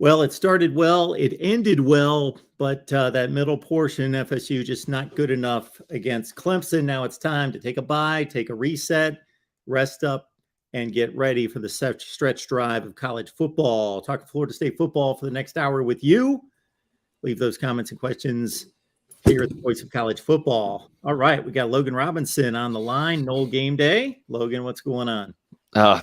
Well, it started well, it ended well, but that middle portion, FSU just not good enough against Clemson. Now it's time to take a bye, take a reset, rest up, and get ready for the stretch drive of college football. Talk Florida State football for the next hour with you. Leave those comments and questions here at the Voice of College Football. All right, we got Logan Robinson on the line. Noel Game Day. Logan, what's going on?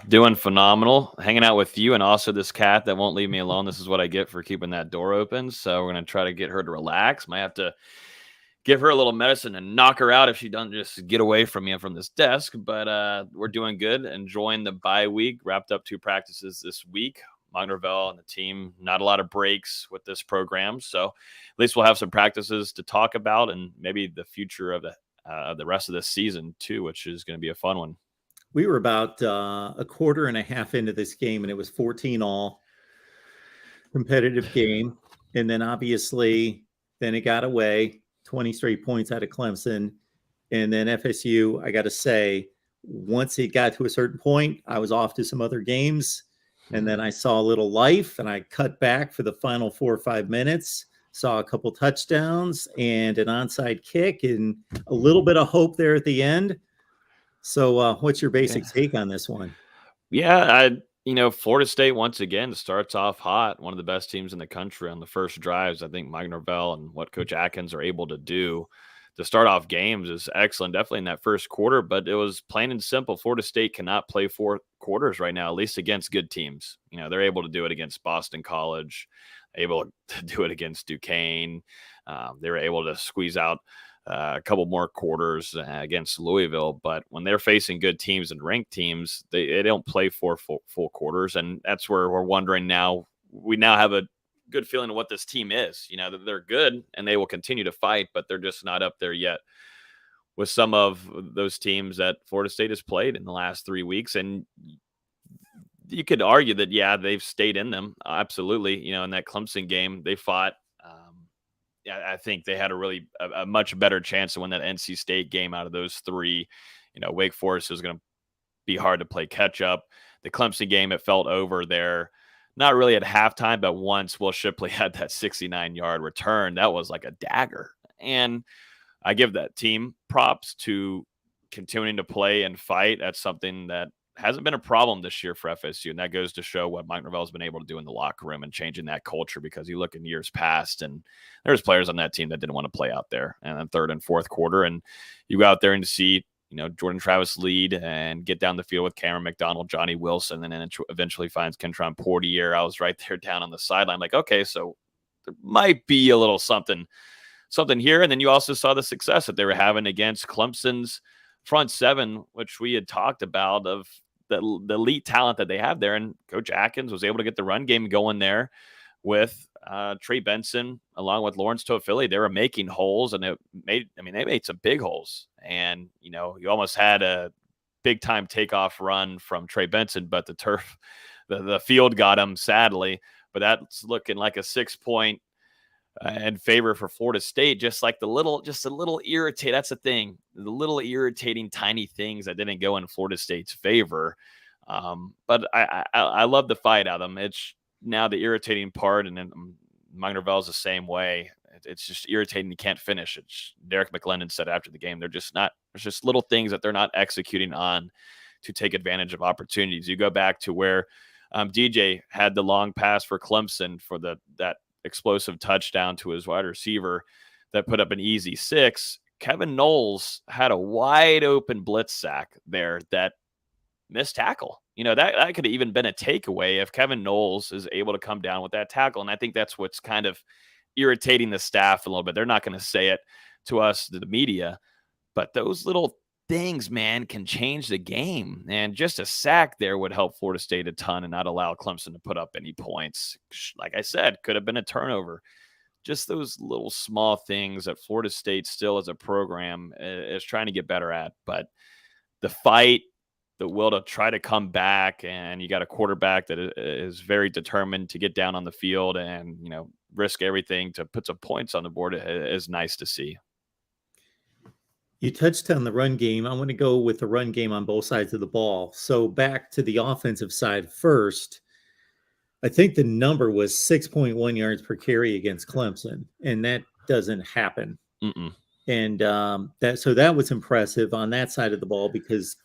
Doing phenomenal, hanging out with you and also this cat that won't leave me alone. This is what I get for keeping that door open. So we're going to try to get her to relax. Might have to give her a little medicine and knock her out if she doesn't just get away from me and from this desk. But we're doing good, enjoying the bye week. Wrapped up 2 practices this week. Norvell and the team, not a lot of breaks with this program. So at least we'll have some practices to talk about and maybe the future of the rest of this season too, which is going to be a fun one. We were about a quarter and a half into this game, and it was 14-all competitive game. And then obviously, then it got away, 20 straight points out of Clemson. And then FSU, I got to say, once it got to a certain point, I was off to some other games. And then I saw a little life, and I cut back for the final 4 or 5 minutes, saw a couple touchdowns and an onside kick and a little bit of hope there at the end. So what's your basic take on this one? Yeah, Florida State once again starts off hot, one of the best teams in the country on the first drives. I think Mike Norvell and what Coach Atkins are able to do to start off games is excellent, definitely in that first quarter, but it was plain and simple. Florida State cannot play 4 quarters right now, at least against good teams. They're able to do it against Boston College, able to do it against Duquesne. They were able to squeeze out a couple more quarters against Louisville, but when they're facing good teams and ranked teams, they don't play 4 full quarters, and that's where we're wondering now. We now have a good feeling of what this team is. That they're good and they will continue to fight, but they're just not up there yet with some of those teams that Florida State has played in the last 3 weeks. And you could argue that, yeah, they've stayed in them. Absolutely. In that Clemson game, they fought. I think they had a much better chance to win that NC State game out of those 3. Wake Forest is going to be hard to play catch up. The Clemson game, it felt over there. Not really at halftime, but once Will Shipley had that 69-yard return, that was like a dagger. And I give that team props to continuing to play and fight. That's something that hasn't been a problem this year for FSU, and that goes to show what Mike Norvell has been able to do in the locker room and changing that culture, because you look in years past and there's players on that team that didn't want to play out there and then third and fourth quarter, and you go out there and see Jordan Travis lead and get down the field with Cameron McDonald, Johnny Wilson, and then eventually finds Kentron Portier. I was right there down on the sideline like, okay, so there might be a little something here. And then you also saw the success that they were having against Clemson's front 7, which we had talked about, of the elite talent that they have there. And Coach Atkins was able to get the run game going there with Trey Benson, along with Lawrence Toafili. They were making holes, and they made some big holes. And, you almost had a big time takeoff run from Trey Benson, but the turf, the field got him, sadly. But that's looking like a 6-point in favor for Florida State. Just a little irritating. That's the thing. The little irritating tiny things that didn't go in Florida State's favor. But I love the fight out of them. It's now the irritating part, and then Mike Norvell's the same way. It's just irritating. You can't finish. It's Derek McLendon said after the game, there's just little things that they're not executing on to take advantage of opportunities. You go back to where DJ had the long pass for Clemson for that explosive touchdown to his wide receiver that put up an easy 6. Kevin Knowles had a wide open blitz sack there that missed tackle. That could have even been a takeaway if Kevin Knowles is able to come down with that tackle. And I think that's what's kind of irritating the staff a little bit. They're not going to say it to us, to the media, but those little things, man, can change the game. And just a sack there would help Florida State a ton and not allow Clemson to put up any points. Like I said, could have been a turnover. Just those little small things that Florida State still as a program is trying to get better at. But the fight, the will to try to come back, and you got a quarterback that is very determined to get down on the field and, risk everything to put some points on the board is nice to see. You touched on the run game. I want to go with the run game on both sides of the ball. So back to the offensive side first. I think the number was 6.1 yards per carry against Clemson, and that doesn't happen. Mm-mm. And that was impressive on that side of the ball because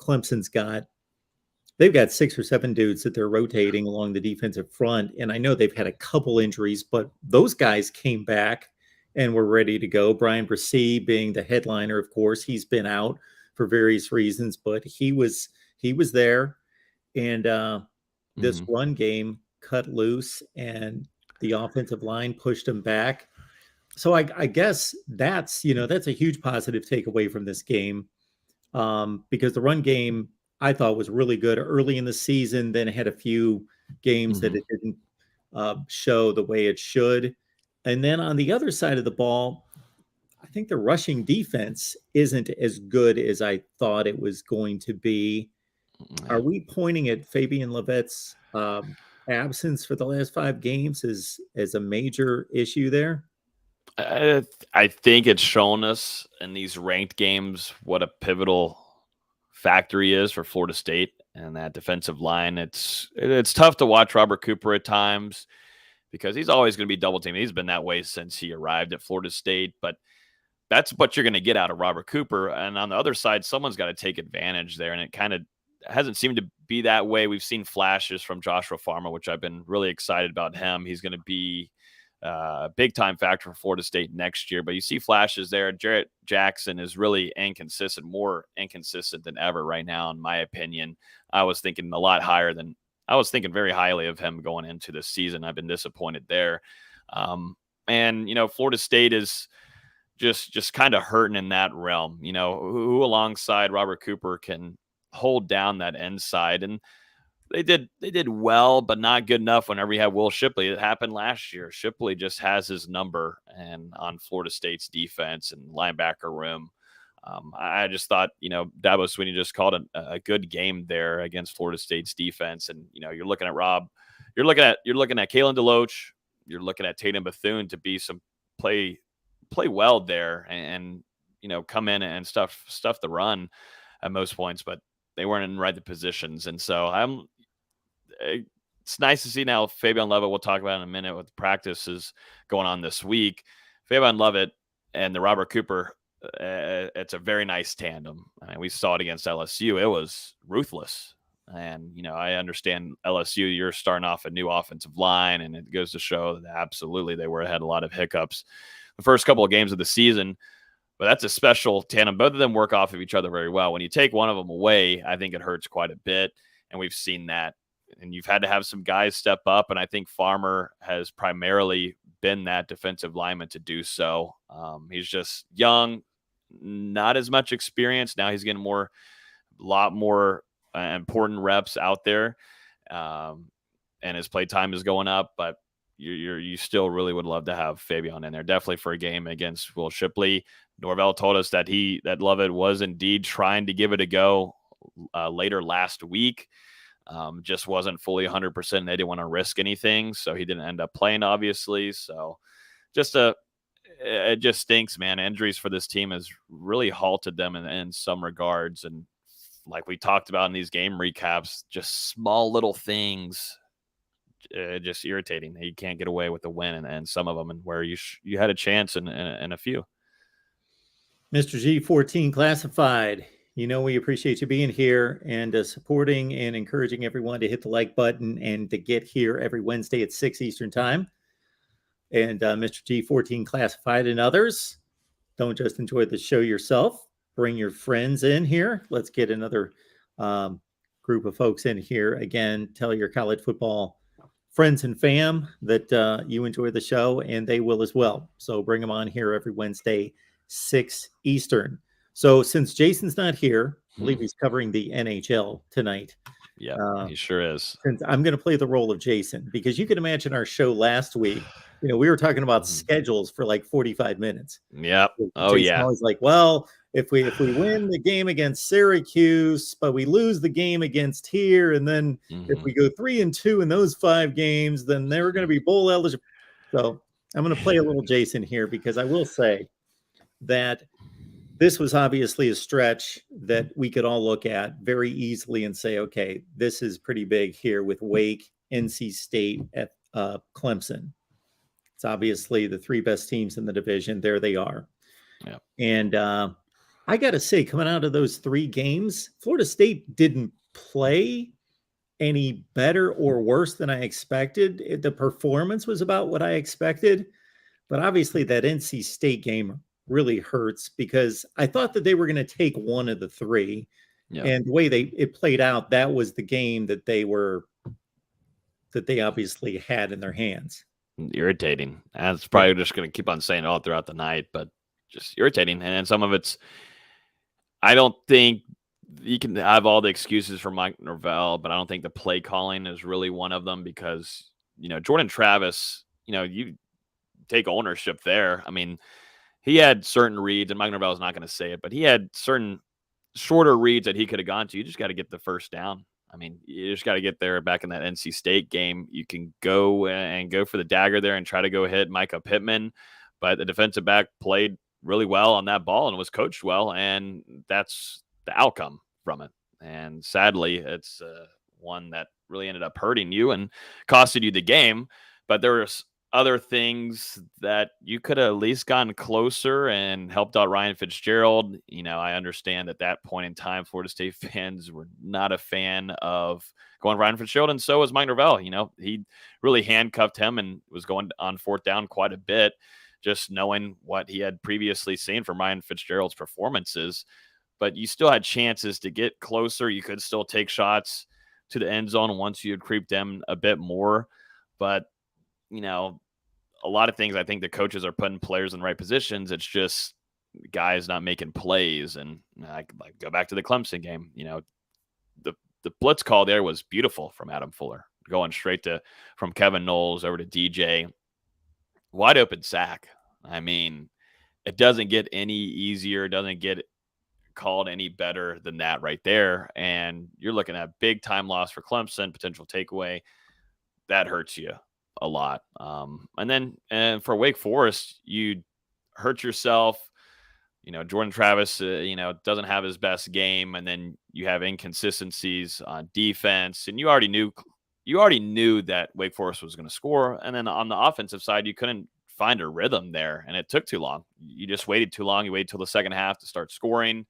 they've got 6 or 7 dudes that they're rotating along the defensive front, and I know they've had a couple injuries, but those guys came back and were ready to go. Brian Brissy being the headliner, of course, he's been out for various reasons, but he was there, and this Mm-hmm. run game cut loose, and the offensive line pushed him back. So I guess that's a huge positive takeaway from this game, because the run game I thought was really good early in the season. Then it had a few games that Mm-hmm. it didn't show the way it should. And then on the other side of the ball, I think the rushing defense isn't as good as I thought it was going to be. Are Yeah. we pointing at Fabian Levette's absence for the last 5 games as a major issue there? I think it's shown us in these ranked games what a pivotal factor he is for Florida State and that defensive line. It's tough to watch Robert Cooper at times because he's always going to be double teamed. He's been that way since he arrived at Florida State, but that's what you're going to get out of Robert Cooper. And on the other side, someone's got to take advantage there, and it kind of hasn't seemed to be that way. We've seen flashes from Joshua Farmer, which I've been really excited about him. He's going to be a big time factor for Florida State next year, but you see flashes there. Jarrett Jackson is really inconsistent, more inconsistent than ever right now, in my opinion. I was thinking very highly of him going into this season. I've been disappointed there. And Florida State is just kind of hurting in that realm, who alongside Robert Cooper can hold down that end side. And they did well, but not good enough whenever you have Will Shipley. It happened last year. Shipley just has his number and on Florida State's defense and linebacker room. I just thought, Dabo Swinney just called a good game there against Florida State's defense. And, you're looking at Rob, you're looking at Kalen DeLoach, you're looking at Tatum Bethune to be some play well there and come in and stuff the run at most points, but they weren't in the positions. And so it's nice to see now Fabian Levitt, we'll talk about in a minute with practices going on this week. Fabian Levitt and the Robert Cooper, it's a very nice tandem. I mean, we saw it against LSU. It was ruthless. And, I understand LSU, you're starting off a new offensive line, and it goes to show that absolutely they had a lot of hiccups the first couple of games of the season. But that's a special tandem. Both of them work off of each other very well. When you take one of them away, I think it hurts quite a bit. And we've seen that. And you've had to have some guys step up. And I think Farmer has primarily been that defensive lineman to do so. He's just young, not as much experience. Now he's getting a lot more important reps out there. And his play time is going up. But you still really would love to have Fabian in there, definitely for a game against Will Shipley. Norvell told us that Lovett was indeed trying to give it a go later last week. Just wasn't fully 100%. They didn't want to risk anything, so he didn't end up playing, obviously. So it just stinks, man. Injuries for this team has really halted them in some regards. And like we talked about in these game recaps, just small little things, just irritating. You can't get away with the win and some of them, and where you had a chance in a few. Mr. G14 Classified, we appreciate you being here and supporting and encouraging everyone to hit the like button and to get here every Wednesday at 6 Eastern time. And Mr. G14 Classified and others, don't just enjoy the show yourself. Bring your friends in here. Let's get another group of folks in here. Again, tell your college football friends and fam that you enjoy the show, and they will as well. So bring them on here every Wednesday, 6 Eastern. So since Jason's not here, I believe he's covering the NHL tonight. Yeah, he sure is. Since I'm going to play the role of Jason, because you can imagine our show last week. We were talking about schedules for like 45 minutes. Yep. Oh, Jason always like, well, if we win the game against Syracuse, but we lose the game against here, and then if we go 3-2 in those 5 games, then they're going to be bowl eligible. So I'm going to play a little Jason here, because I will say that this was obviously a stretch that we could all look at very easily and say, okay, this is pretty big here with Wake NC State, at Clemson. It's obviously the three best teams in the division. There they are. Yeah. And I got to say, coming out of those three games, Florida State didn't play any better or worse than I expected. The performance was about what I expected. But obviously, that NC State game really hurts because I thought that they were going to take one of the three. Yeah. And the way it played out, that was the game that they obviously had in their hands. Irritating. That's probably just going to keep on saying it all throughout the night, but just irritating. And then some of it's, I don't think you can have all the excuses for Mike Norvell, but I don't think the play calling is really one of them because, Jordan Travis, you take ownership there. I mean, he had certain reads, and Mike Norvell is not going to say it, but he had certain shorter reads that he could have gone to. You just got to get the first down. I mean, you just got to get there. Back in that NC State game, you can go for the dagger there and try to go hit Micah Pittman, but the defensive back played really well on that ball and was coached well, and that's the outcome from it. And sadly, it's one that really ended up hurting you and costed you the game. But there was other things that you could have at least gotten closer and helped out Ryan Fitzgerald. I understand at that point in time, Florida State fans were not a fan of going Ryan Fitzgerald, and so was Mike Norvell. He really handcuffed him and was going on fourth down quite a bit, just knowing what he had previously seen from Ryan Fitzgerald's performances. But you still had chances to get closer. You could still take shots to the end zone once you had creeped them a bit more. But, a lot of things I think the coaches are putting players in the right positions. It's just guys not making plays. And I go back to the Clemson game. The blitz call there was beautiful from Adam Fuller, going straight from Kevin Knowles over to DJ. Wide open sack. I mean, it doesn't get any easier. It doesn't get called any better than that right there. And you're looking at big time loss for Clemson, potential takeaway. That hurts you a lot. And for Wake Forest, you hurt yourself. Jordan Travis, doesn't have his best game, and then you have inconsistencies on defense, and you already knew that Wake Forest was going to score. And then on the offensive side, you couldn't find a rhythm there, and it took too long. You just waited too long. You waited till the second half to start scoring,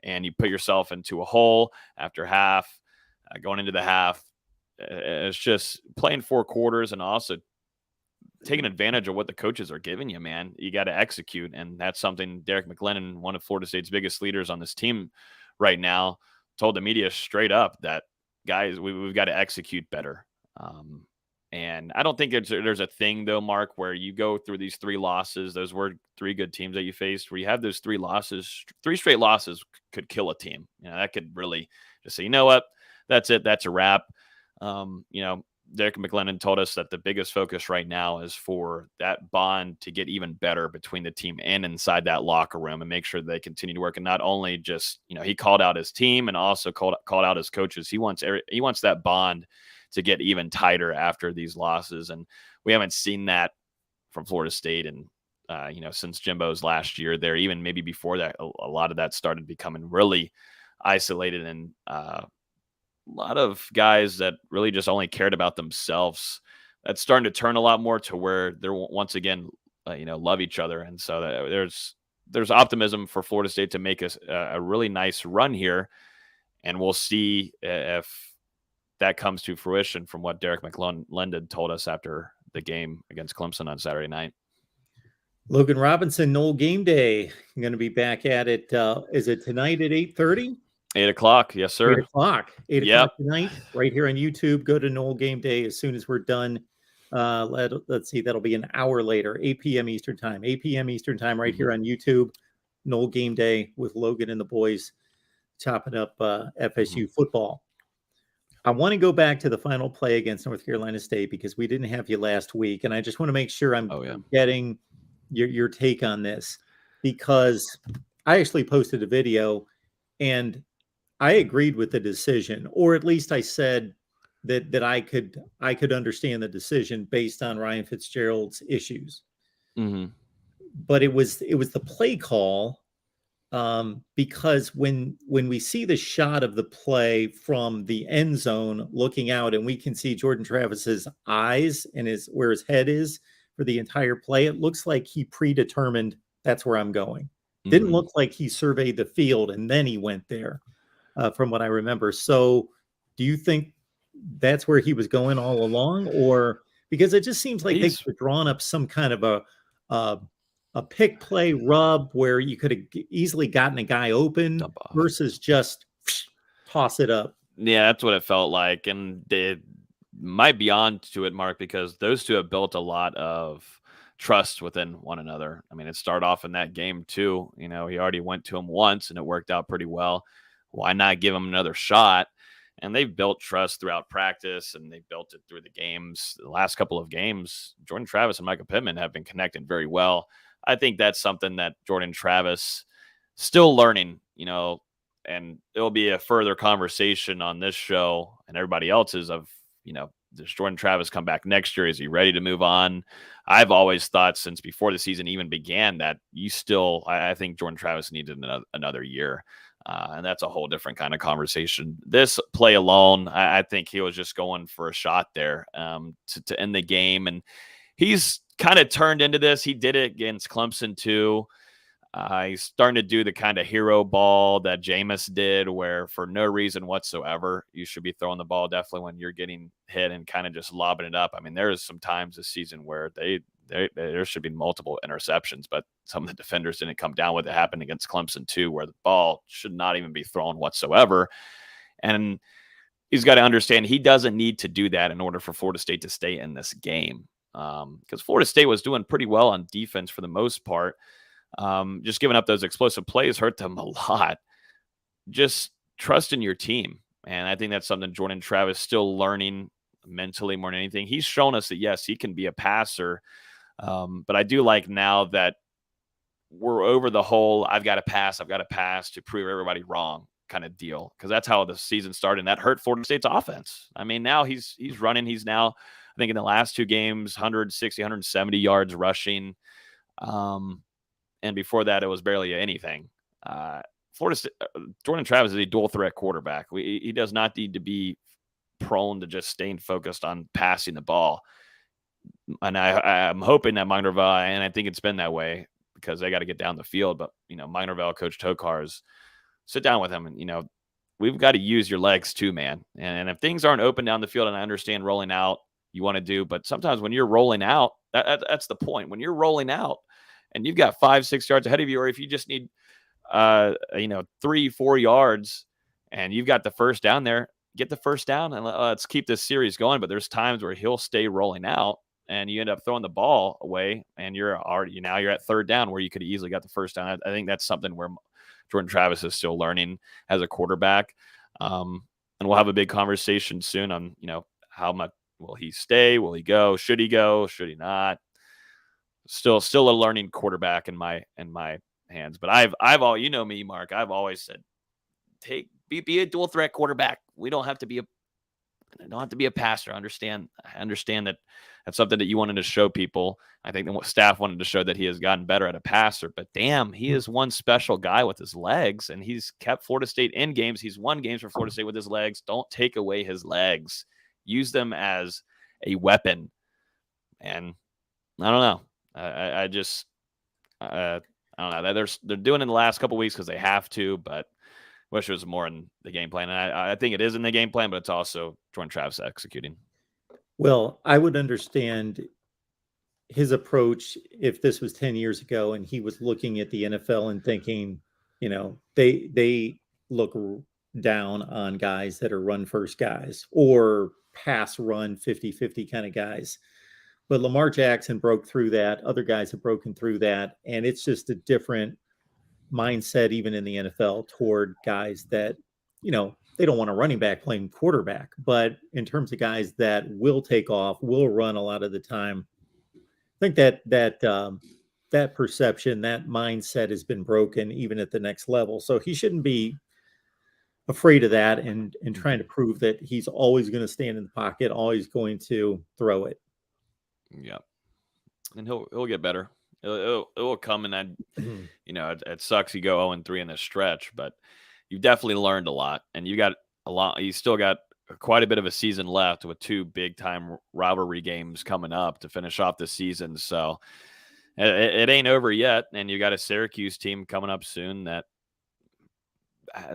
and you put yourself into a hole after half, going into the half. It's just playing four quarters and also taking advantage of what the coaches are giving you, man. You got to execute, and that's something Derek McLennan, one of Florida State's biggest leaders on this team right now, told the media straight up that, guys, we've got to execute better. And I don't think there's a thing, though, Mark, where you go through these three losses. Those were three good teams that you faced. Where you have those three straight losses could kill a team. That could really just say, you know what, that's it. That's a wrap. Derek McLennan told us that the biggest focus right now is for that bond to get even better between the team and inside that locker room, and make sure they continue to work. And not only just, he called out his team and also called out his coaches. He wants that bond to get even tighter after these losses. And we haven't seen that from Florida State. And, since Jimbo's last year there, even maybe before that, a lot of that started becoming really isolated, and a lot of guys that really just only cared about themselves. That's starting to turn a lot more to where they're once again, love each other. And so there's optimism for Florida State to make a really nice run here. And we'll see if that comes to fruition from what Derek McLennan told us after the game against Clemson on Saturday night. Logan Robinson, Nole Game Day. I'm going to be back at it. Is it tonight at 8:30? 8 o'clock. Yes, sir. 8 o'clock. 8 o'clock tonight, right here on YouTube. Go to Nole Game Day as soon as we're done. Let's see, that'll be an hour later, 8 p.m. Eastern time. 8 p.m. Eastern time, right here on YouTube. Nole Game Day with Logan and the boys chopping up FSU football. I want to go back to the final play against North Carolina State because we didn't have you last week, and I just want to make sure I'm getting your take on this, because I actually posted a video and I agreed with the decision, or at least I said that I could understand the decision based on Ryan Fitzgerald's issues. Mm-hmm. But it was the play call because when we see the shot of the play from the end zone looking out, and we can see Jordan Travis's eyes and where his head is for the entire play, it looks like he predetermined that's where I'm going. Didn't look like he surveyed the field and then he went there, from what I remember. So do you think that's where he was going all along? Or because it just seems like they could have drawn up some kind of a pick play rub where you could have easily gotten a guy open versus just toss it up. Yeah, that's what it felt like. And it might be on to it, Mark, because those two have built a lot of trust within one another. I mean, it started off in that game too. You know, he already went to him once and it worked out pretty well. Why not give him another shot? And they've built trust throughout practice, and they built it through the games. The last couple of games, Jordan Travis and Micah Pittman have been connected very well. I think that's something that Jordan Travis still learning, you know, and it'll be a further conversation on this show and everybody else's of, you know, does Jordan Travis come back next year? Is he ready to move on? I've always thought since before the season even began that I think Jordan Travis needed another year. And that's a whole different kind of conversation. This play alone, I think he was just going for a shot there to end the game. And he's kind of turned into this. He did it against Clemson too. He's starting to do the kind of hero ball that Jameis did, where for no reason whatsoever, you should be throwing the ball definitely when you're getting hit and kind of just lobbing it up. I mean, there's some times this season where there should be multiple interceptions, but some of the defenders didn't come down with it. Happened against Clemson too, where the ball should not even be thrown whatsoever. And he's got to understand he doesn't need to do that in order for Florida State to stay in this game. Because Florida State was doing pretty well on defense for the most part. Just giving up those explosive plays hurt them a lot. Just trust in your team. And I think that's something Jordan Travis still learning mentally more than anything. He's shown us that, yes, he can be a passer. But I do like now that we're over the whole I've got to pass to prove everybody wrong kind of deal. Because that's how the season started. And that hurt Florida State's offense. I mean, now he's running. He's now, I think in the last two games, 160, 170 yards rushing. And before that, it was barely anything. Jordan Travis is a dual threat quarterback. He does not need to be prone to just staying focused on passing the ball. And I'm hoping that Mike Norvell, and I think it's been that way because they got to get down the field. But, you know, Mike Norvell, Coach Tokar's, sit down with him and, you know, we've got to use your legs too, man. And if things aren't open down the field, and I understand rolling out you want to do, but sometimes when you're rolling out, that's the point. When you're rolling out, and you've got 5-6 yards ahead of you, or if you just need, 3-4 yards and you've got the first down there, get the first down and let's keep this series going. But there's times where he'll stay rolling out and you end up throwing the ball away and you're at third down where you could have easily got the first down. I think that's something where Jordan Travis is still learning as a quarterback. And we'll have a big conversation soon on, you know, how much will he stay? Will he go? Should he go? Should he not? Still a learning quarterback in my hands. But I've all, you know me, Mark, I've always said, be a dual threat quarterback. We don't have to be a passer. I understand that that's something that you wanted to show people. I think the staff wanted to show that he has gotten better at a passer, but damn, he is one special guy with his legs, and he's kept Florida State in games. He's won games for Florida State with his legs. Don't take away his legs. Use them as a weapon. And I don't know. I don't know. They're doing it in the last couple of weeks because they have to, but wish it was more in the game plan. And I think it is in the game plan, but it's also Jordan Travis executing. Well, I would understand his approach if this was 10 years ago and he was looking at the NFL and thinking, you know, they look down on guys that are run first guys or pass run 50-50 kind of guys. But Lamar Jackson broke through that. Other guys have broken through that. And it's just a different mindset, even in the NFL, toward guys that, you know, they don't want a running back playing quarterback. But in terms of guys that will take off, will run a lot of the time, I think that perception, that mindset has been broken even at the next level. So he shouldn't be afraid of that and trying to prove that he's always going to stand in the pocket, always going to throw it. Yeah. And he'll get better. It will come, and then it sucks you go 0-3 in this stretch, but you've definitely learned a lot, and you got a lot. You still got quite a bit of a season left with 2 big time rivalry games coming up to finish off the season. So it ain't over yet, and you got a Syracuse team coming up soon that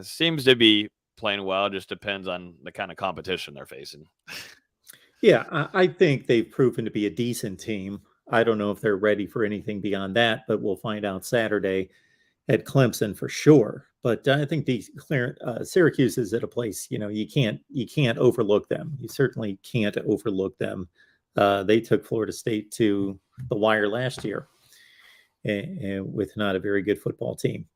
seems to be playing well. Just depends on the kind of competition they're facing. Yeah, I think they've proven to be a decent team. I don't know if they're ready for anything beyond that, but we'll find out Saturday at Clemson for sure. But I think Syracuse is at a place, you can't overlook them. You certainly can't overlook them. They took Florida State to the wire last year, and with not a very good football team.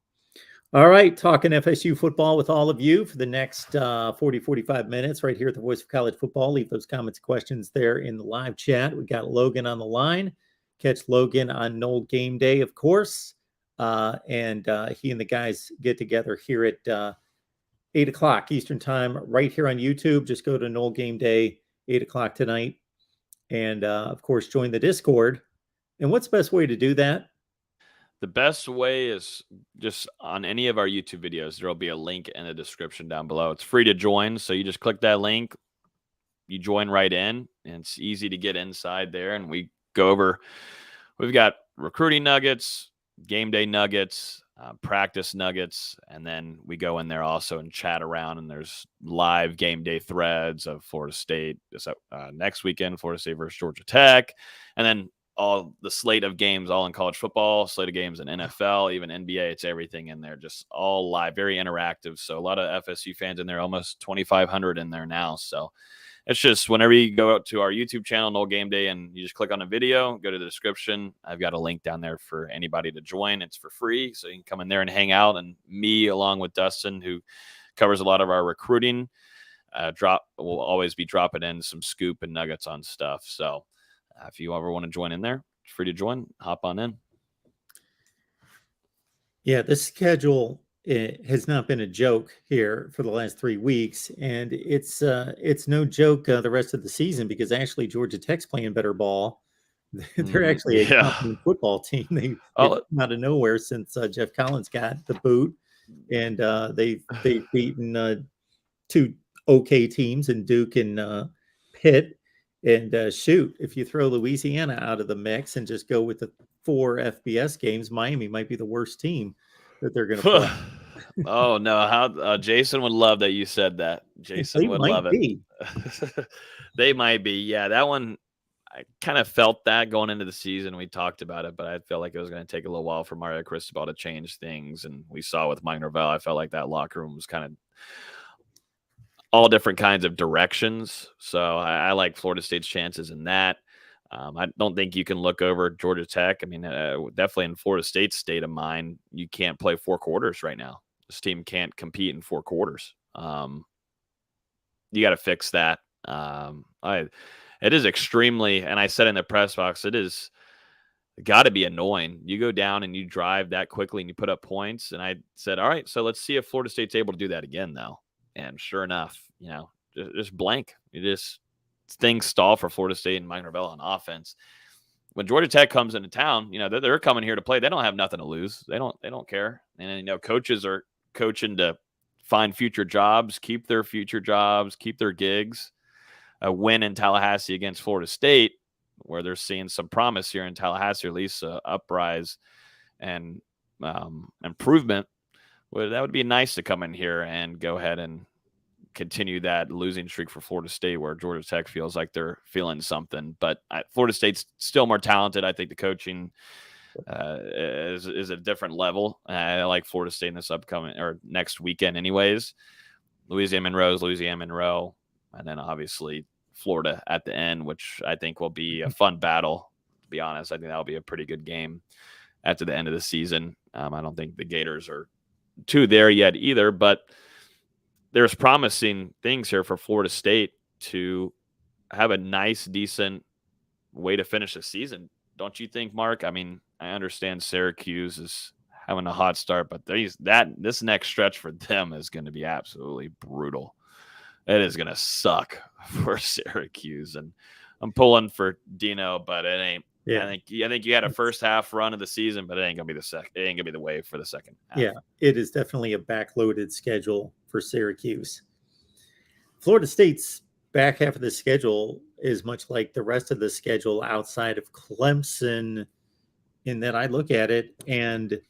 All right, talking FSU football with all of you for the next 45 minutes right here at the Voice of College Football. Leave those comments, questions there in the live chat. We got Logan on the line. Catch Logan on Knoll Game Day, of course. And he and the guys get together here at 8 o'clock Eastern Time right here on YouTube. Just go to Knoll Game Day, 8 o'clock tonight. And, of course, join the Discord. And what's the best way to do that? The best way is just on any of our YouTube videos. There'll be a link in the description down below. It's free to join, so you just click that link, you join right in, and it's easy to get inside there. And we go over, we've got recruiting nuggets, game day nuggets, practice nuggets, and then we go in there also and chat around, and there's live game day threads of Florida State next weekend, Florida State versus Georgia Tech, and then all the slate of games, all in college football, slate of games in NFL, even NBA. It's everything in there, just all live, very interactive. So a lot of FSU fans in there, almost 2,500 in there now. So it's just whenever you go out to our YouTube channel, Knoll Game Day, and you just click on a video, go to the description. I've got a link down there for anybody to join. It's for free, so you can come in there and hang out. And me, along with Dustin, who covers a lot of our recruiting, will always be dropping in some scoop and nuggets on stuff. So if you ever want to join in there, it's free to join. Hop on in. Yeah, the schedule has not been a joke here for the last 3 weeks, and it's no joke the rest of the season because actually Georgia Tech's playing better ball. They're actually a competent football team. They've come out of nowhere since Jeff Collins got the boot, and they've beaten 2 okay teams in Duke and Pitt. And shoot, if you throw Louisiana out of the mix and just go with the 4 FBS games, Miami might be the worst team that they're going to play. Oh, no. How Jason would love that you said that. Jason would love it. They might be. Yeah, that one, I kind of felt that going into the season. We talked about it, but I felt like it was going to take a little while for Mario Cristobal to change things. And we saw with Mike Norvell, I felt like that locker room was kind of all different kinds of directions. So I like Florida State's chances in that. I don't think you can look over Georgia Tech. I mean, definitely in Florida State's state of mind, you can't play 4 quarters right now. This team can't compete in 4 quarters. You got to fix that. It is extremely, and I said in the press box, it is got to be annoying. You go down and you drive that quickly and you put up points. And I said, all right, so let's see if Florida State's able to do that again, though. And sure enough, just blank. Things stall for Florida State and Mike Norvell on offense. When Georgia Tech comes into town, they're coming here to play. They don't have nothing to lose. They don't care. And coaches are coaching to find future jobs, keep their future jobs, keep their gigs. A win in Tallahassee against Florida State, where they're seeing some promise here in Tallahassee, at least uprise and improvement. Well, that would be nice to come in here and go ahead and continue that losing streak for Florida State, where Georgia Tech feels like they're feeling something. But Florida State's still more talented. I think the coaching is a different level. I like Florida State in this upcoming or next weekend, anyways. Louisiana Monroe, and then obviously Florida at the end, which I think will be a fun battle. To be honest, I think that'll be a pretty good game after the end of the season. I don't think the Gators are too there yet either, but there's promising things here for Florida State to have a nice, decent way to finish the season. Don't you think, Mark? I mean, I understand Syracuse is having a hot start, but this next stretch for them is going to be absolutely brutal. It is going to suck for Syracuse, and I'm pulling for Dino, but it ain't. Yeah. I think you had a first half run of the season, but it ain't gonna be it ain't gonna be the way for the second half. Yeah, it is definitely a backloaded schedule for Syracuse. Florida State's back half of the schedule is much like the rest of the schedule outside of Clemson, in that I look at it and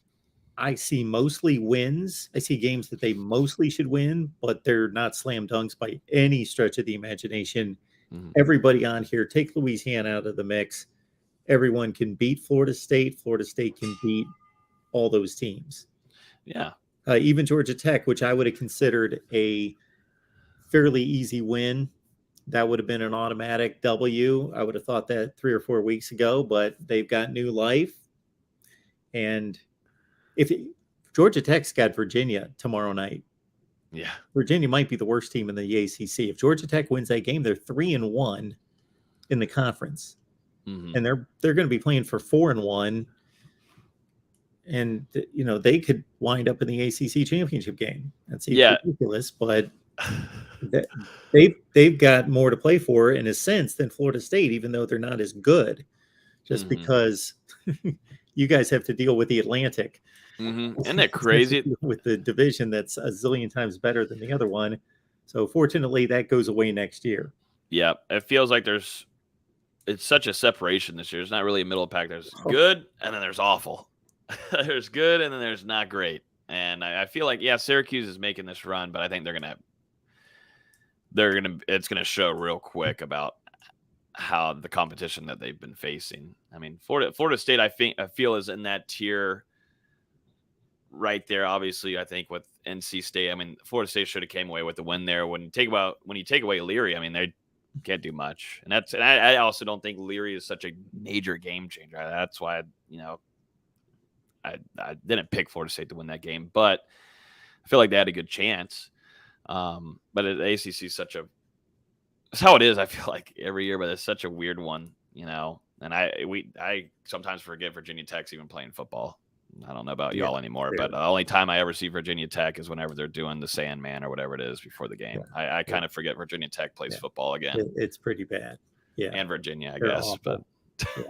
I see mostly wins. I see games that they mostly should win, but they're not slam dunks by any stretch of the imagination. Mhm. Everybody on here, take Louisiana out of the mix. Everyone can beat Florida State. Florida State can beat all those teams. Yeah. Even Georgia Tech, which I would have considered a fairly easy win. That would have been an automatic W. I would have thought that 3 or 4 weeks ago, but they've got new life. And Georgia Tech's got Virginia tomorrow night. Yeah. Virginia might be the worst team in the ACC. If Georgia Tech wins that game, they're 3-1 in the conference. Mm-hmm. And they're going to be playing for 4-1. And they could wind up in the ACC championship game. That seems ridiculous, but they've got more to play for in a sense than Florida State, even though they're not as good. Just because you guys have to deal with the Atlantic. Mm-hmm. Isn't that crazy? With the division that's a zillion times better than the other one. So fortunately, that goes away next year. Yeah, it feels like it's such a separation this year. It's not really a middle pack. There's good, and then there's awful. There's good, and then there's not great. And I feel like, Syracuse is making this run, but I think it's gonna show real quick about how the competition that they've been facing. I mean, Florida State, I feel is in that tier right there. Obviously, I think with NC State, I mean, Florida State should have came away with the win there. When you take away Leary, I mean, they can't do much. And I also don't think Leary is such a major game changer. That's why I didn't pick Florida State to win that game, but I feel like they had a good chance. But the ACC is it's how it is. I feel like every year, but it's such a weird one, And I sometimes forget Virginia Tech's even playing football. I don't know about y'all anymore, but the only time I ever see Virginia Tech is whenever they're doing the Sandman or whatever it is before the game. Yeah. I kind of forget Virginia Tech plays football again. It's pretty bad. Yeah, and Virginia, I guess. Awful. But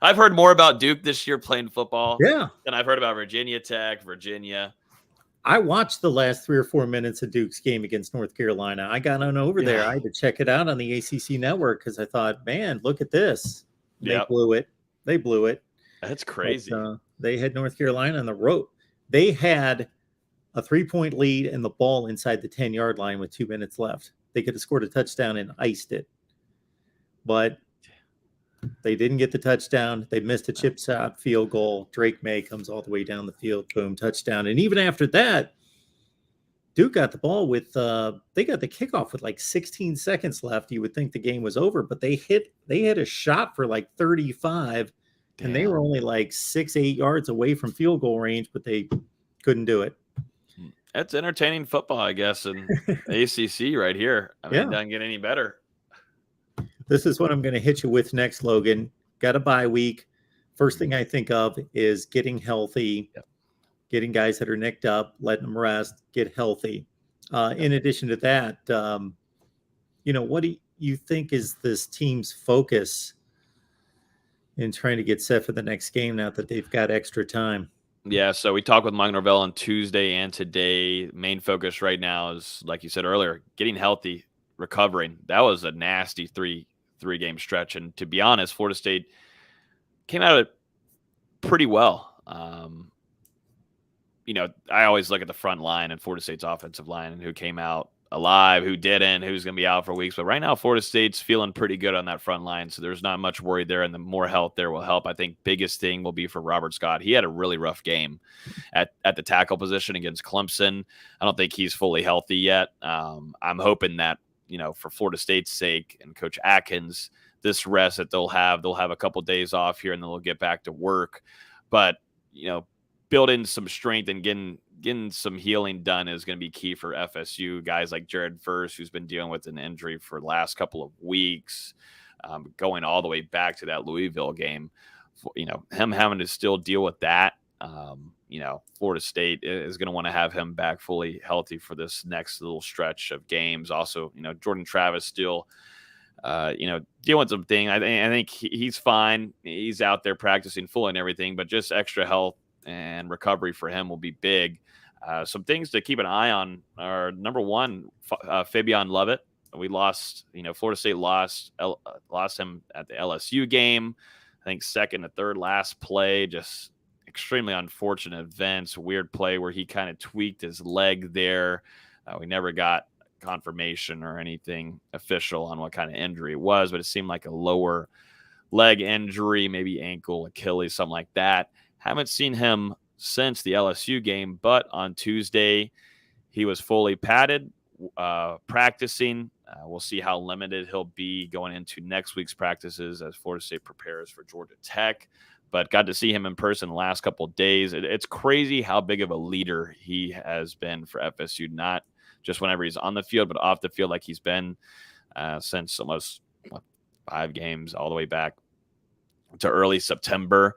I've heard more about Duke this year playing football. Yeah, than I've heard about Virginia Tech, Virginia. I watched the last 3 or 4 minutes of Duke's game against North Carolina. I got on over there. I had to check it out on the ACC network because I thought, man, look at this. They blew it. That's crazy. But, they had North Carolina on the road. They had a 3-point lead and the ball inside the 10-yard line with 2 minutes left. They could have scored a touchdown and iced it. But they didn't get the touchdown. They missed a chip shot field goal. Drake May comes all the way down the field. Boom, touchdown. And even after that, Duke got the ball with they got the kickoff with like 16 seconds left. You would think the game was over, but they hit a shot for like 35. Damn. And they were only like 6-8 yards away from field goal range, but they couldn't do it. That's entertaining football, I guess, in ACC right here. I mean, it doesn't get any better. This is what I'm going to hit you with next, Logan. Got a bye week. First thing I think of is getting healthy, getting guys that are nicked up, letting them rest, get healthy. In addition to that, what do you think is this team's focus in trying to get set for the next game now that they've got extra time? Yeah, so we talked with Mike Norvell on Tuesday and today. Main focus right now is, like you said earlier, getting healthy, recovering. That was a nasty three-game stretch. And to be honest, Florida State came out of it pretty well. I always look at the front line and Florida State's offensive line and who came out alive, who didn't, who's going to be out for weeks. But right now, Florida State's feeling pretty good on that front line. So there's not much worry there. And the more health there will help. I think biggest thing will be for Robert Scott. He had a really rough game at the tackle position against Clemson. I don't think he's fully healthy yet. I'm hoping that, for Florida State's sake and Coach Atkins, this rest that they'll have a couple days off here and then they'll get back to work. But, building some strength and getting some healing done is going to be key for FSU. Guys like Jared Verse, who's been dealing with an injury for the last couple of weeks, going all the way back to that Louisville game, him having to still deal with that. Florida State is going to want to have him back fully healthy for this next little stretch of games. Also, Jordan Travis still dealing with something. I think he's fine. He's out there practicing full and everything, but just extra health and recovery for him will be big. Some things to keep an eye on are number one, Fabian Lovett. We lost, Florida State lost him at the LSU game. I think second to third last play, just extremely unfortunate events. Weird play where he kind of tweaked his leg there. We never got confirmation or anything official on what kind of injury it was, but it seemed like a lower leg injury, maybe ankle, Achilles, something like that. Haven't seen him since the LSU game, but on Tuesday he was fully padded, practicing. We'll see how limited he'll be going into next week's practices as Florida State prepares for Georgia Tech. But got to see him in person the last couple of days. It's crazy how big of a leader he has been for FSU, not just whenever he's on the field, but off the field, like he's been since almost 5 games all the way back to early September.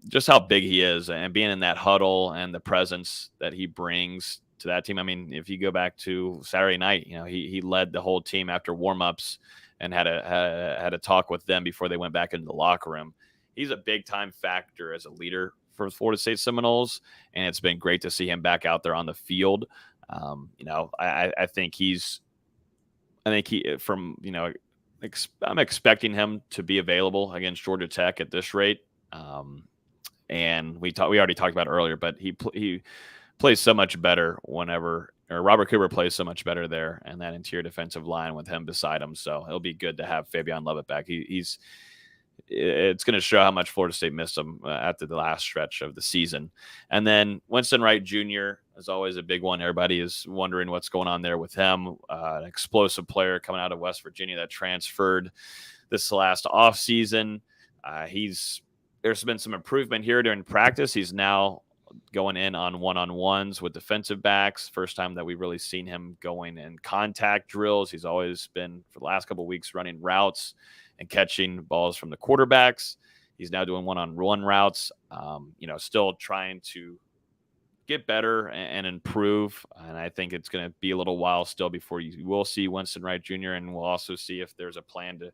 Just how big he is and being in that huddle and the presence that he brings to that team. I mean, if you go back to Saturday night, he led the whole team after warmups and had a talk with them before they went back into the locker room. He's a big time factor as a leader for Florida State Seminoles, and it's been great to see him back out there on the field. I think I'm expecting him to be available against Georgia Tech at this rate. And we already talked about it earlier, but he plays so much better Robert Cooper plays so much better there, and that interior defensive line with him beside him. So it'll be good to have Fabian Lovett back. It's going to show how much Florida State missed him after the last stretch of the season. And then Winston Wright Jr. is always a big one. Everybody is wondering what's going on there with him. An explosive player coming out of West Virginia that transferred this last offseason. There's been some improvement here during practice. He's now going in on one-on-ones with defensive backs. First time that we've really seen him going in contact drills. He's always been, for the last couple of weeks, running routes and catching balls from the quarterbacks. He's now doing one-on-one routes, still trying to get better and improve. And I think it's going to be a little while still before you will see Winston Wright Jr. And we'll also see if there's a plan to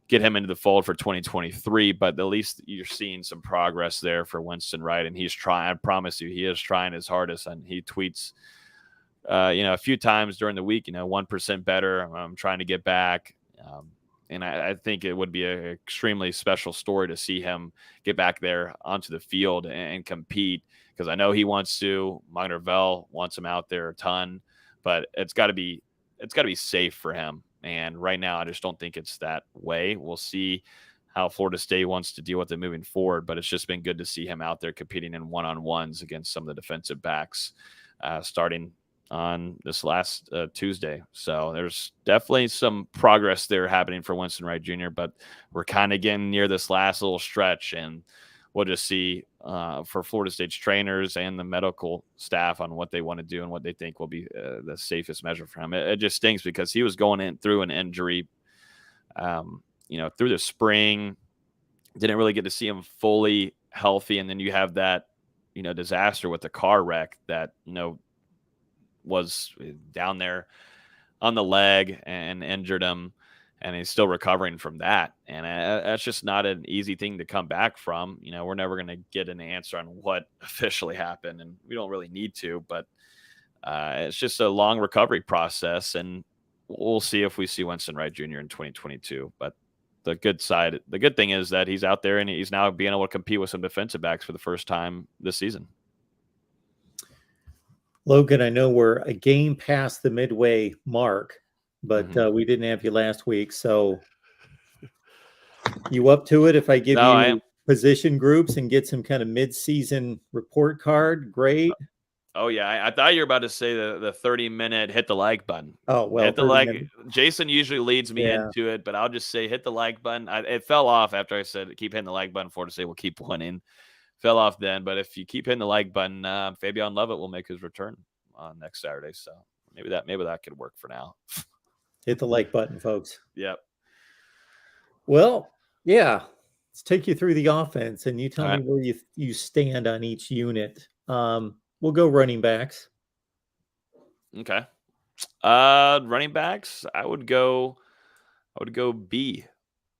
get him into the fold for 2023. But at least you're seeing some progress there for Winston Wright. And he's trying, I promise you, he is trying his hardest. And he tweets, a few times during the week, 1% better. I'm trying to get back. And I think it would be an extremely special story to see him get back there onto the field and compete, because I know he wants to. MarkRogersTV wants him out there a ton, but it's got to be safe for him. And right now, I just don't think it's that way. We'll see how Florida State wants to deal with it moving forward, but it's just been good to see him out there competing in one-on-ones against some of the defensive backs starting on this last Tuesday. So there's definitely some progress there happening for Winston Wright Jr., but we're kind of getting near this last little stretch, and we'll just see for Florida State's trainers and the medical staff on what they want to do and what they think will be the safest measure for him. It just stinks because he was going in through an injury, through the spring, didn't really get to see him fully healthy. And then you have that, disaster with the car wreck that, was down there on the leg and injured him, and he's still recovering from that. And that's just not an easy thing to come back from. We're never going to get an answer on what officially happened, and we don't really need to, but it's just a long recovery process, and we'll see if we see Winston Wright Jr. in 2022. But the good thing is that he's out there and he's now being able to compete with some defensive backs for the first time this season. Logan, I know we're a game past the midway mark, but we didn't have you last week. So you up to it if I give you position groups and get some kind of mid-season report card? Great. Oh, yeah. I thought you were about to say the 30-minute hit the like button. Oh, well. Hit the like. Jason usually leads me into it, but I'll just say hit the like button. It fell off after I said keep hitting the like button. Florida State will keep winning. Fell off then, but if you keep hitting the like button, Fabian Lovett will make his return on next Saturday. So maybe that could work for now. Hit the like button, folks. Yep. Well, yeah. Let's take you through the offense, and you tell me where you stand on each unit. We'll go running backs. Okay. Running backs, I would go would go B.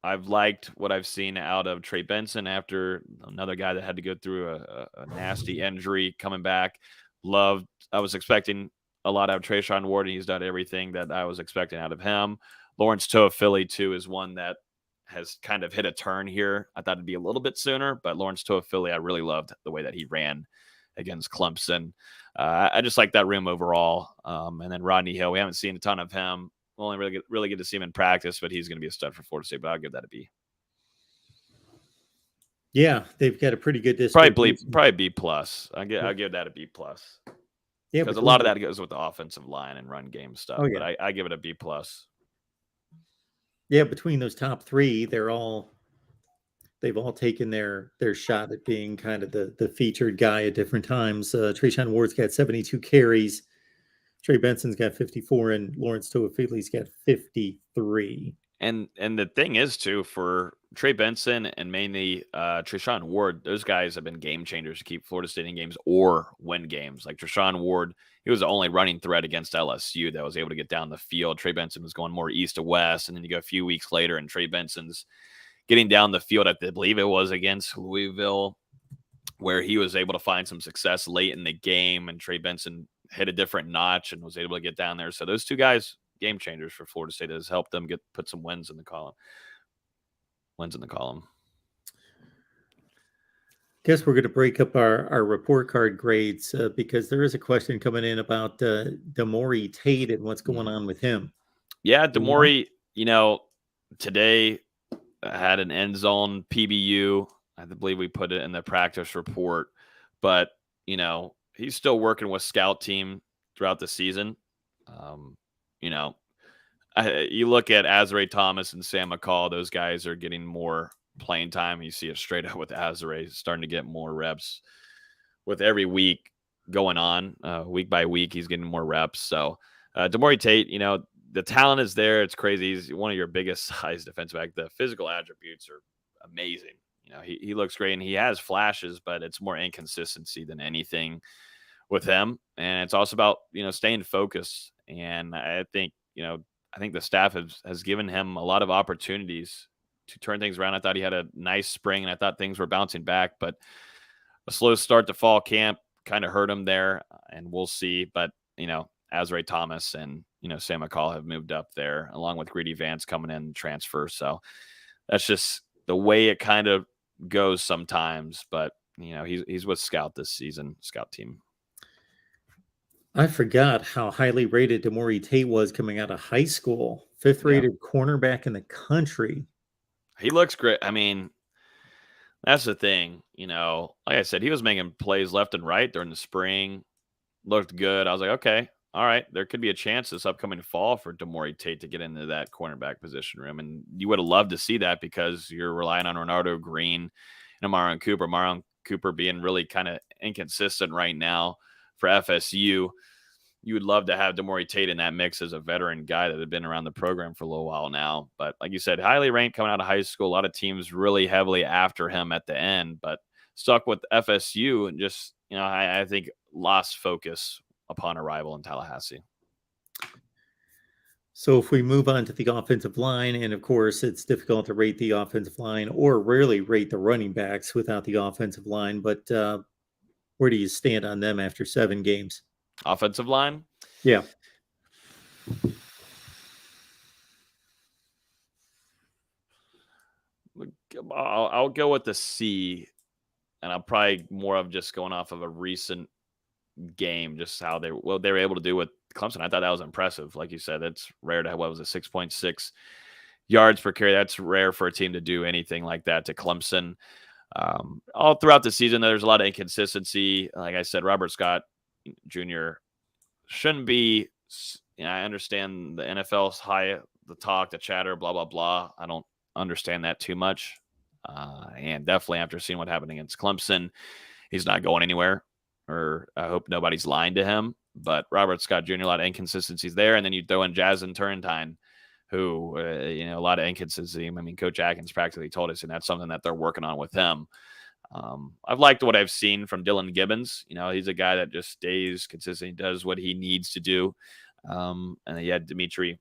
I've liked what I've seen out of Trey Benson after another guy that had to go through a nasty injury coming back. Loved. I was expecting a lot out of Trayshawn Ward, and he's done everything that I was expecting out of him. Lawrence Toafili, too, is one that has kind of hit a turn here. I thought it'd be a little bit sooner, but Lawrence Toafili, I really loved the way that he ran against Clemson. I just like that room overall. And then Rodney Hill, we haven't seen a ton of him. We'll only really get to see him in practice, but he's going to be a stud for Florida State. But I'll give that a B. Yeah, they've got a pretty good distribution. Probably B plus. I'll give that a B plus. Yeah, because a lot of that goes with the offensive line and run game stuff. Oh, yeah. But I give it a B plus. Yeah, between those top three, they've all taken their shot at being kind of the featured guy at different times. Trayshawn Ward's got 72 carries. Trey Benson's got 54, and Lawrence Toafili's got 53. And the thing is, too, for Trey Benson and mainly Trayshawn Ward, those guys have been game changers to keep Florida State in games or win games. Like Trayshawn Ward, he was the only running threat against LSU that was able to get down the field. Trey Benson was going more east to west, and then you go a few weeks later, and Trey Benson's getting down the field. I believe it was against Louisville, where he was able to find some success late in the game, and Trey Benson hit a different notch and was able to get down there. So those two guys, game changers for Florida State, has helped them put some wins in the column. Guess we're going to break up our report card grades because there is a question coming in about Demore Tate and what's going on with him. Yeah, Demore, today had an end zone PBU. I believe we put it in the practice report, but he's still working with scout team throughout the season. You look at Azare Thomas and Sam McCall; those guys are getting more playing time. You see it straight up with Azare starting to get more reps with every week going on. Week by week, he's getting more reps. So Demore Tate, the talent is there. It's crazy. He's one of your biggest size defensive back. The physical attributes are amazing. He looks great, and he has flashes, but it's more inconsistency than anything with him. And it's also about, staying focused. And I think the staff has given him a lot of opportunities to turn things around. I thought he had a nice spring, and I thought things were bouncing back, but a slow start to fall camp kind of hurt him there, and we'll see. But, Azare Thomas and, Sam McCall have moved up there, along with Greedy Vance coming in transfer. So that's just the way it kind of goes sometimes. But, he's with Scout this season, Scout team. I forgot how highly rated Demore Tate was coming out of high school. 5th rated cornerback in the country. He looks great. I mean, that's the thing. Like I said, he was making plays left and right during the spring. Looked good. I was like, okay, all right, there could be a chance this upcoming fall for Demore Tate to get into that cornerback position room. And you would have loved to see that because you're relying on Renardo Green and Amarion Cooper. Amarion Cooper being really kind of inconsistent right now for FSU. You would love to have Demore Tate in that mix as a veteran guy that had been around the program for a little while now. But like you said, highly ranked coming out of high school. A lot of teams really heavily after him at the end, but stuck with FSU and just, I think lost focus upon arrival in Tallahassee. So if we move on to the offensive line, and of course it's difficult to rate the offensive line or really rate the running backs without the offensive line, but where do you stand on them after 7 games? Offensive line? Yeah. I'll go with the C, and I'm probably more of just going off of a recent game, just how they were able to do with Clemson. I thought that was impressive. Like you said, it's rare to have, 6.6 yards per carry. That's rare for a team to do anything like that to Clemson. All throughout the season, there's a lot of inconsistency. Like I said, Robert Scott Jr. shouldn't be. I understand the NFL's the talk, the chatter, blah, blah, blah. I don't understand that too much. And definitely after seeing what happened against Clemson, he's not going anywhere, or I hope nobody's lying to him. But Robert Scott Jr., a lot of inconsistencies there. And then you throw in Jazin Turrentine, who, a lot of inconsistency. I mean, Coach Atkins practically told us, and that's something that they're working on with him. I've liked what I've seen from Dylan Gibbons. He's a guy that just stays consistent. He does what he needs to do. And he had Dimitri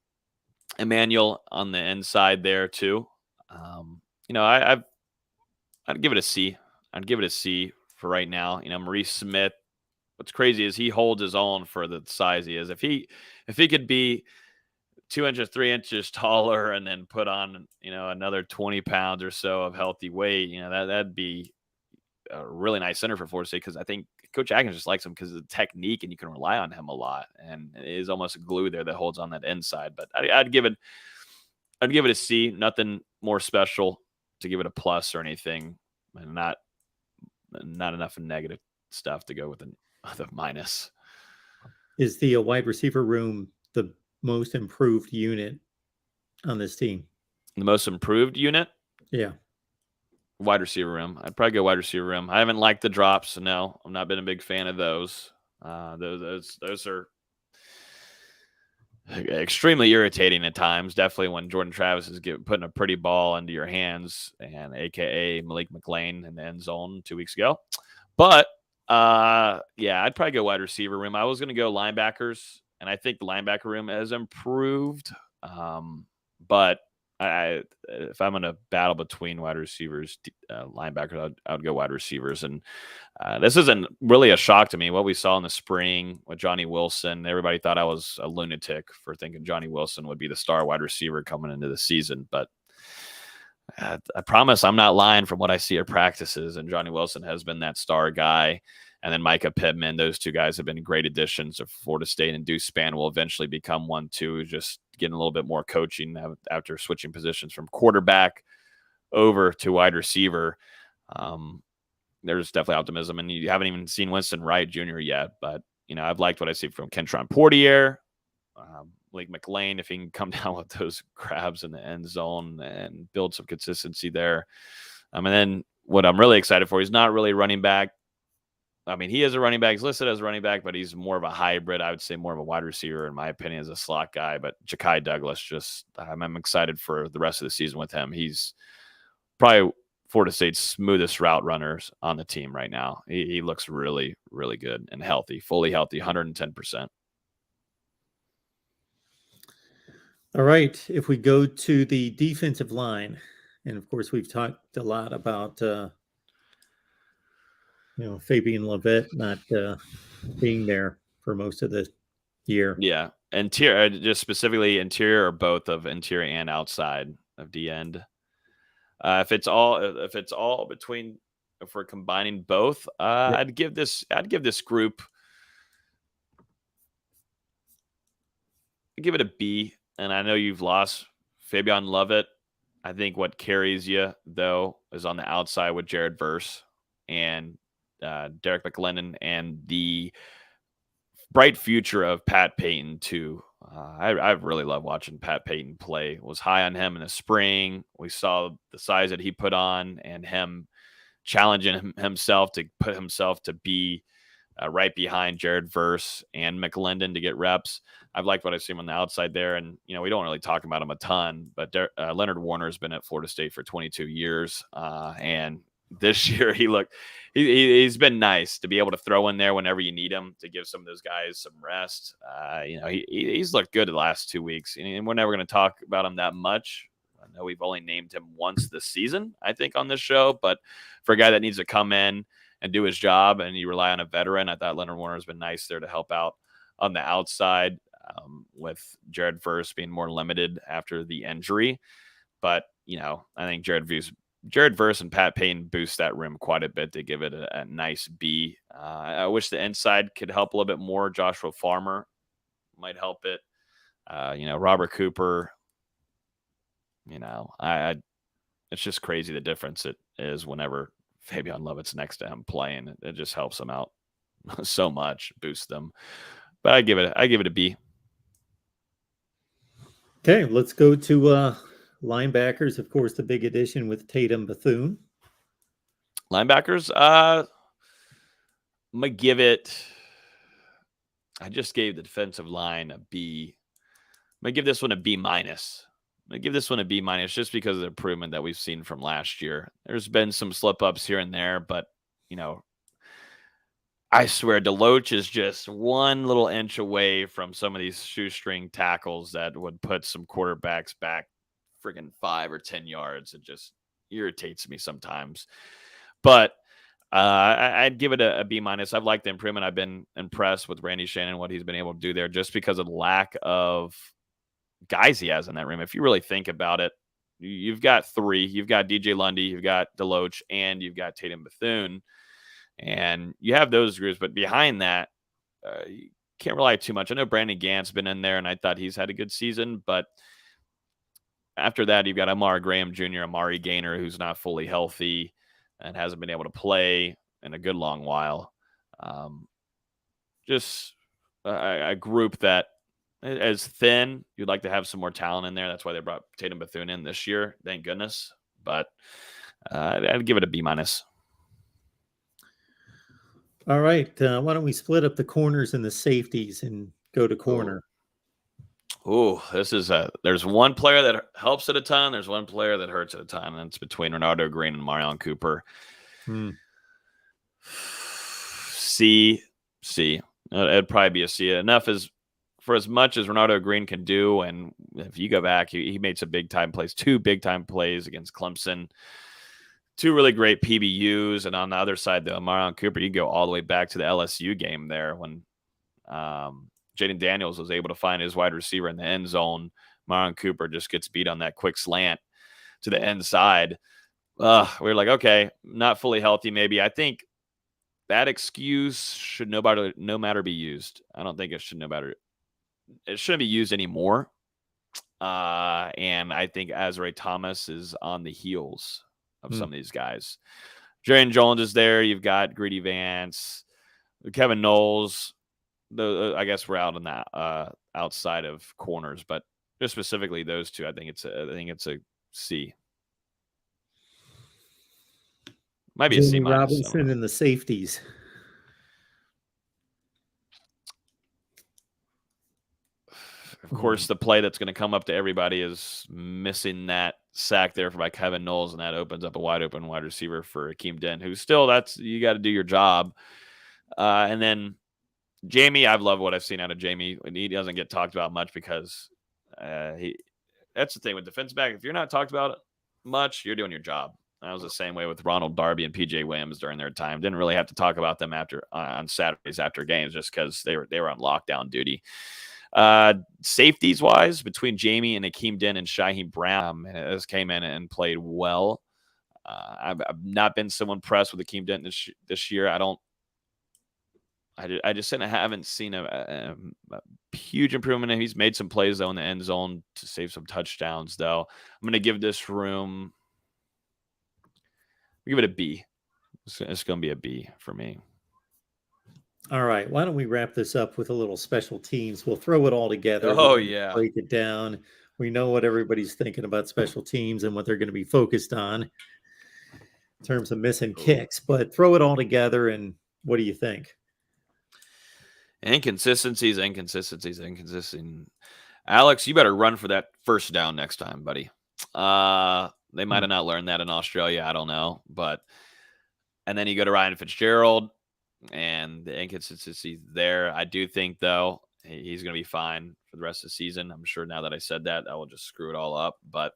Emmanuel on the inside there too. I'd give it a C. I'd give it a C for right now. Maurice Smith. What's crazy is he holds his own for the size he is. If he could be 2 inches, 3 inches taller, and then put on another 20 pounds or so of healthy weight, that'd be a really nice center for Florida State, because I think Coach Atkins just likes him because of the technique, and you can rely on him a lot, and it is almost a glue there that holds on that inside. But I'd give it a C. Nothing more special to give it a plus or anything, and not enough negative stuff to go with the minus. Is the wide receiver room the most improved unit on this team? The most improved unit? Yeah. Wide receiver room. I'd probably go wide receiver room. I haven't liked the drops. So no, I've not been a big fan of those. Those are extremely irritating at times. Definitely when Jordan Travis is putting a pretty ball into your hands, and AKA Malik McLean in the end zone 2 weeks ago. But yeah, I'd probably go wide receiver room. I was going to go linebackers, and I think the linebacker room has improved. But if I'm going to battle between wide receivers, linebackers, I would go wide receivers. And this isn't really a shock to me. What we saw in the spring with Johnny Wilson, everybody thought I was a lunatic for thinking Johnny Wilson would be the star wide receiver coming into the season. But I promise I'm not lying from what I see at practices, and Johnny Wilson has been that star guy. And then Micah Pittman, those two guys have been great additions of Florida State, and Deuce Spann will eventually become one too, just getting a little bit more coaching after switching positions from quarterback over to wide receiver. There's definitely optimism, and you haven't even seen Winston Wright Jr. yet, but I've liked what I see from Kentron Portier, Blake McLean, if he can come down with those grabs in the end zone and build some consistency there. And then what I'm really excited for, he's not really running back. I mean, he is a running back. He's listed as a running back, but he's more of a hybrid. I would say more of a wide receiver, in my opinion, as a slot guy. But Ja'Kai Douglas, I'm excited for the rest of the season with him. He's probably Florida State's smoothest route runners on the team right now. He looks really, really good and healthy, fully healthy, 110%. All right. If we go to the defensive line, and of course, we've talked a lot about Fabian Lovett not being there for most of the year. Yeah. Interior, just specifically interior, or both of interior and outside of D end. If it's all between, if we're combining both, I'd give this group, I'd give it a B. And I know you've lost Fabian Lovett. I think what carries you, though, is on the outside with Jared Verse and Derek McLendon, and the bright future of Pat Payton, too. I really love watching Pat Payton play. Was high on him in the spring. We saw the size that he put on, and him challenging himself to put himself to be right behind Jared Verse and McLendon to get reps. I've liked what I've seen on the outside there. And, we don't really talk about him a ton, but Leonard Warner has been at Florida State for 22 years. And this year he's been nice to be able to throw in there whenever you need him, to give some of those guys some rest. He's looked good the last 2 weeks, and we're never going to talk about him that much. I know we've only named him once this season, I think, on this show, but for a guy that needs to come in and do his job, and you rely on a veteran, I thought Leonard Warner has been nice there to help out on the outside, with Jared Verse being more limited after the injury. But, I think Jared Verse and Pat Payton boost that rim quite a bit to give it a nice B. I wish the inside could help a little bit more. Joshua Farmer might help it. Robert Cooper, it's just crazy the difference it is whenever Fabian Lovett's next to him playing. It just helps them out so much, boosts them. But I give it a B. Okay, let's go to linebackers. Of course, the big addition with Tatum Bethune. Linebackers, I'm gonna give it. I just gave the defensive line a B. I'm gonna give this one a B minus. Just because of the improvement that we've seen from last year. There's been some slip ups here and there, but I swear, Deloach is just one little inch away from some of these shoestring tackles that would put some quarterbacks back friggin' 5 or 10 yards. It just irritates me sometimes. But I'd give it a B minus. I've liked the improvement. I've been impressed with Randy Shannon, what he's been able to do there, just because of the lack of guys he has in that room. If you really think about it, you've got three. You've got DJ Lundy, you've got Deloach, and you've got Tatum Bethune. And you have those groups, but behind that, you can't rely too much. I know Brandon Gant's been in there, and I thought he's had a good season, but after that, you've got Amari Graham Jr., Amari Gaynor, who's not fully healthy and hasn't been able to play in a good long while. Just a group that is thin. You'd like to have some more talent in there. That's why they brought Tatum Bethune in this year. Thank goodness. But I'd give it a B minus. All right. Why don't we split up the corners and the safeties and go to corner? Oh, this is there's one player that helps at a ton. There's one player that hurts at a ton. And it's between Renardo Green and Marion Cooper. C. It'd probably be a C. Enough is for as much as Renardo Green can do. And if you go back, he made some big time plays, 2 big time plays against Clemson. 2 really great PBUs. And on the other side, though, Marion Cooper, you go all the way back to the LSU game there when Jaden Daniels was able to find his wide receiver in the end zone. Marion Cooper just gets beat on that quick slant to the end side. We were like, okay, not fully healthy maybe. I think that excuse should no matter be used. I don't think it shouldn't be used anymore. And I think Azrae Thomas is on the heels of some of these guys. Jarian Jones is there. You've got Greedy Vance, Kevin Knowles. I guess we're out on that outside of corners, but just specifically those two, I think it's a C. Might be a C minus. Robinson and the safeties. Of course, the play that's going to come up to everybody is missing that sack there by Kevin Knowles, and that opens up a wide open wide receiver for Akeem Dent, who's still you got to do your job. And then Jamie, I've loved what I've seen out of Jamie. He doesn't get talked about much because that's the thing with defense back. If you're not talked about much, you're doing your job. That was the same way with Ronald Darby and PJ Williams during their time. Didn't really have to talk about them on Saturdays after games just because they were on lockdown duty. Safeties wise, between Jamie and Akeem Dent and Shaheem Brown, has came in and played well. I've not been so impressed with Akeem Dent this year. I just haven't seen a huge improvement. He's made some plays though in the end zone to save some touchdowns. Though I'm going to give this room. Give it a B. It's going to be a B for me. All right. Why don't we wrap this up with a little special teams? We'll throw it all together. Yeah. Break it down. We know what everybody's thinking about special teams and what they're going to be focused on in terms of missing kicks, but throw it all together. And what do you think? Inconsistencies. Alex, you better run for that first down next time, buddy. They might have not learned that in Australia. I don't know. And then you go to Ryan Fitzgerald and the inconsistency there. I do think, though, he's going to be fine for the rest of the season. I'm sure now that I said that, I will just screw it all up. But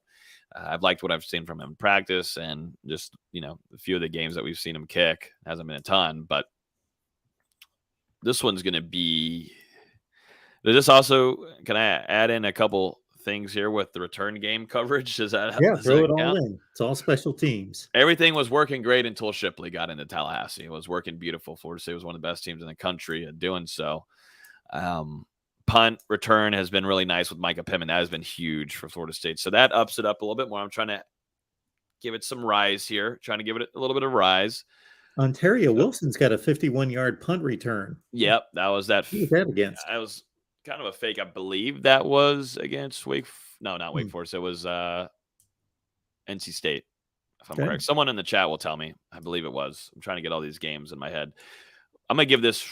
I've liked what I've seen from him in practice and just, a few of the games that we've seen him kick. Hasn't been a ton, but this one's going to be. This also, can I add in a couple things here with the return game coverage? Does that throw it all in? It's all special teams. Everything was working great until Shipley got into Tallahassee. It was working beautiful. Florida State was one of the best teams in the country at doing so. Punt return has been really nice with Micah Pittman. That has been huge for Florida State. So that ups it up a little bit more. I'm trying to give it some rise here, trying to give it a little bit of rise. Ontario Wilson's got a 51-yard punt return. Yep, that was that. Who was that against? That was kind of a fake. I believe that was against Wake Forest. It was NC State, if I'm correct. Someone in the chat will tell me. I believe it was. I'm trying to get all these games in my head. I'm going to give this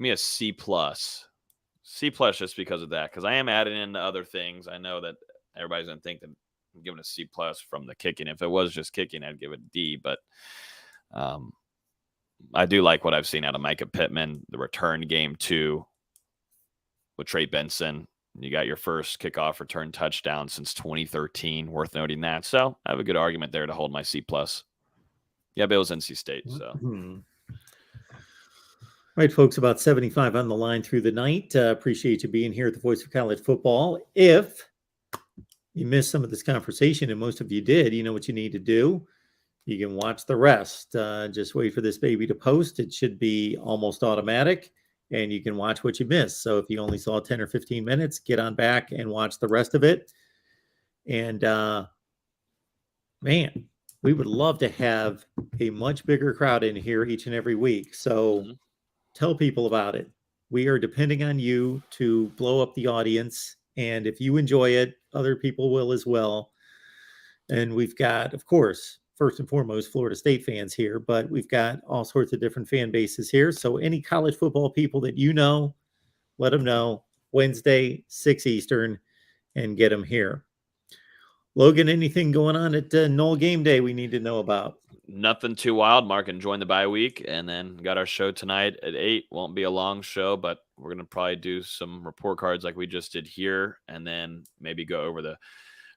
a C+. C+ just because of that, because I am adding in other things. I know that everybody's going to think that I'm giving a C+ from the kicking. If it was just kicking, I'd give it a D, but I do like what I've seen out of Micah Pittman, the return game too, with Trey Benson. You got your first kickoff return touchdown since 2013. Worth noting that. So I have a good argument there to hold my C+. Yeah, but it was NC State. So. All right, folks, about 75 on the line through the night. Appreciate you being here at the Voice of College Football. If you missed some of this conversation, and most of you did, you know what you need to do. You can watch the rest. Just wait for this baby to post. It should be almost automatic, and you can watch what you missed. So if you only saw 10 or 15 minutes, get on back and watch the rest of it. And, man, we would love to have a much bigger crowd in here each and every week. So tell people about it. We are depending on you to blow up the audience. And if you enjoy it, other people will as well. And we've got, of course, first and foremost, Florida State fans here, but we've got all sorts of different fan bases here. So any college football people that you know, let them know. Wednesday, 6 Eastern, and get them here. Logan, anything going on at Knoll Game Day we need to know about? Nothing too wild, Mark. Enjoying the bye week, and then got our show tonight at 8. Won't be a long show, but we're going to probably do some report cards like we just did here, and then maybe go over the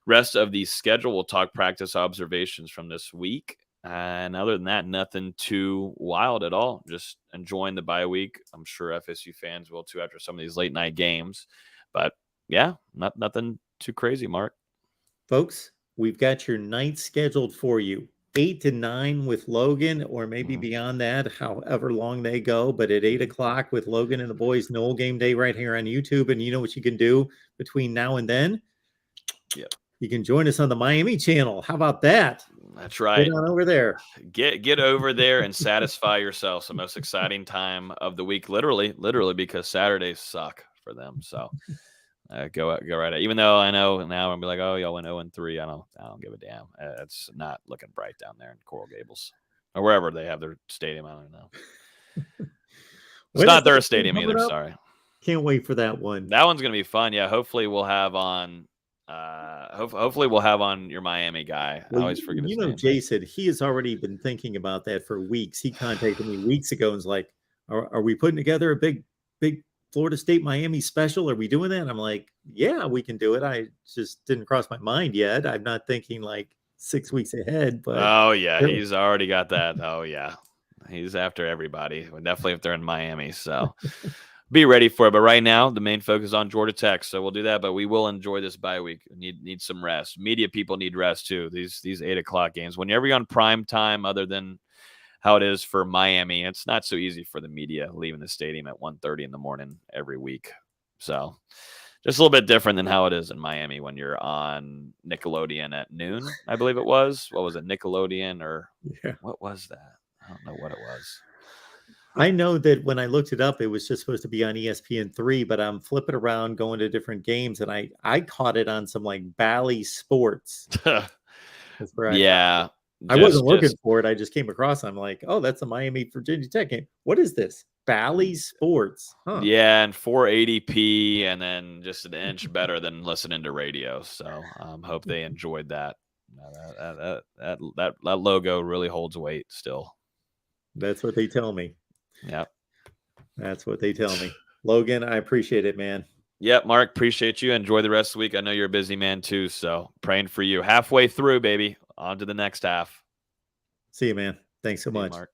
rest of the schedule. We'll talk practice observations from this week. And other than that, nothing too wild at all. Just enjoying the bye week. I'm sure FSU fans will too after some of these late night games. But yeah, nothing too crazy, Mark. Folks, we've got your night scheduled for you. 8 to 9 with Logan, or maybe beyond that, however long they go. But at 8 o'clock with Logan and the boys, Knoll Game Day right here on YouTube. And you know what you can do between now and then? Yep. You can join us on the Miami channel. How about that? That's right. Get on over there. Get over there and satisfy yourself. It's the most exciting time of the week, literally, because Saturdays suck for them. So go right at. Even though I know now I'm be like, oh, y'all went 0-3. I don't give a damn. It's not looking bright down there in Coral Gables or wherever they have their stadium. I don't know. It's not their stadium either. Sorry. Can't wait for that one. That one's gonna be fun. Yeah. Hopefully we'll have on. Hopefully we'll have on your Miami guy. Well, I always forget his name. Jason, he has already been thinking about that for weeks. He contacted me weeks ago and was like, are we putting together a big Florida State Miami special? Are we doing that? And I'm like, yeah, we can do it. I just didn't cross my mind yet. I'm not thinking like 6 weeks ahead, but oh yeah, he's already got that. Oh yeah, he's after everybody. Definitely if they're in Miami. So be ready for it. But right now, the main focus is on Georgia Tech. So we'll do that, but we will enjoy this bye week. Need some rest. Media people need rest too. These 8 o'clock games. Whenever you're on prime time, other than how it is for Miami, it's not so easy for the media leaving the stadium at 1:30 in the morning every week. So just a little bit different than how it is in Miami when you're on Nickelodeon at noon, I believe it was. What was it, Nickelodeon or what was that? I don't know what it was. I know that when I looked it up, it was just supposed to be on ESPN3, but I'm flipping around going to different games, and I caught it on some like Bally Sports. That's where I wasn't looking for it. I just came across it. I'm like, oh, that's a Miami Virginia Tech game. What is this? Bally Sports. Huh. Yeah, and 480p, and then just an inch better than listening to radio. So hope they enjoyed that. That logo really holds weight still. That's what they tell me. Yep. That's what they tell me. Logan, I appreciate it, man. Yep, Mark, appreciate you. Enjoy the rest of the week. I know you're a busy man too, so praying for you. Halfway through, baby. On to the next half. See you, man. Thanks so much. Mark.